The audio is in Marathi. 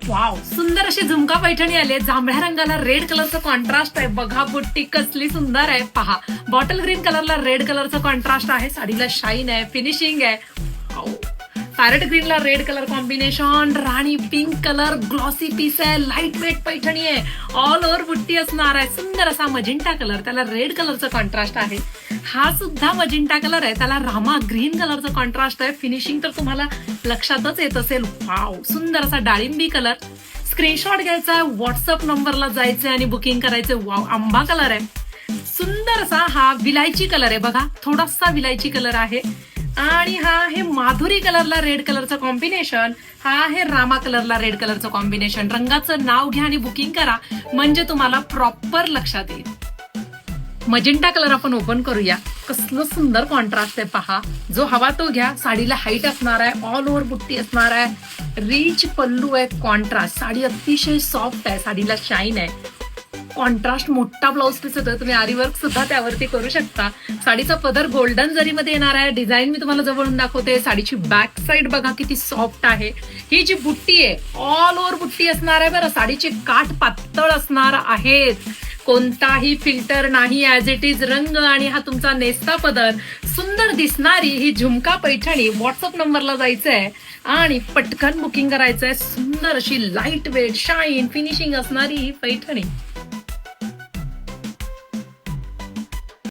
वाव, सुंदर अशी झुमका पैठणी आली. जांभळ्या रंगाला रेड कलरचं कॉन्ट्रास्ट आहे. बघा बुट्टी कसली सुंदर आहे. पहा, बॉटल ग्रीन कलरला रेड कलरचं कॉन्ट्रास्ट आहे. साडीला शाईन आहे, फिनिशिंग आहे. पॅरेट ग्रीनला रेड कलर कॉम्बिनेशन, राणी पिंक कलर, ग्लॉसी पीस आहे, लाईट वेट पैठणी आहे. ऑल ओव्हर बुट्टी असणार आहे. सुंदर असा मजिंटा कलर, त्याला रेड कलरचं कॉन्ट्रास्ट आहे. हा सुद्धा मजिंटा कलर आहे, त्याला रामा ग्रीन कलरचं कॉन्ट्रास्ट आहे. फिनिशिंग तर तुम्हाला लक्षातच येत असेल. वाव, सुंदर असा डाळिंबी कलर. स्क्रीनशॉट घ्यायचा आहे, व्हॉट्सअप नंबरला जायचंय आणि बुकिंग करायचंय. वाव, आंबा कलर आहे. सुंदर असा हा विलायची कलर आहे. बघा, थोडासा विलायची कलर आहे. आणि हा आहे माधुरी कलरला रेड कलरचं कॉम्बिनेशन. हा आहे रामा कलरला रेड कलरचं कॉम्बिनेशन. रंगाचं नाव घ्या आणि बुकिंग करा, म्हणजे तुम्हाला प्रॉपर लक्षात येईल. मजिंटा कलर आपण ओपन करूया. कसलं सुंदर कॉन्ट्रास्ट आहे. पहा, जो हवा तो घ्या. साडीला हाईट असणार आहे, ऑल ओव्हर बुट्टी असणार आहे, रिच पल्लू आहे, कॉन्ट्रास्ट. साडी अतिशय सॉफ्ट आहे, साडीला शाईन आहे. कॉन्ट्रास्ट मोठा ब्लाऊज पीस होतो. तुम्ही आरीवर्क सुद्धा त्यावरती करू शकता. साडीचा पदर गोल्डन जरीमध्ये येणार आहे. डिझाईन मी तुम्हाला जवळून दाखवते. साडीची बॅक साईड बघा किती सॉफ्ट आहे. ही जी बुट्टी आहे, ऑल ओव्हर बुट्टी असणार आहे बरं. साडीचे काठ पातळ असणार आहेत. कोणताही फिल्टर नाही, ऍज इट इज रंग. आणि हा तुमचा नेस्ता पदर. सुंदर दिसणारी ही झुमका पैठणी. व्हॉट्सअप नंबरला जायचंय आणि पटकन बुकिंग करायचंय. सुंदर अशी लाईट वेट, शाईन, फिनिशिंग असणारी ही पैठणी.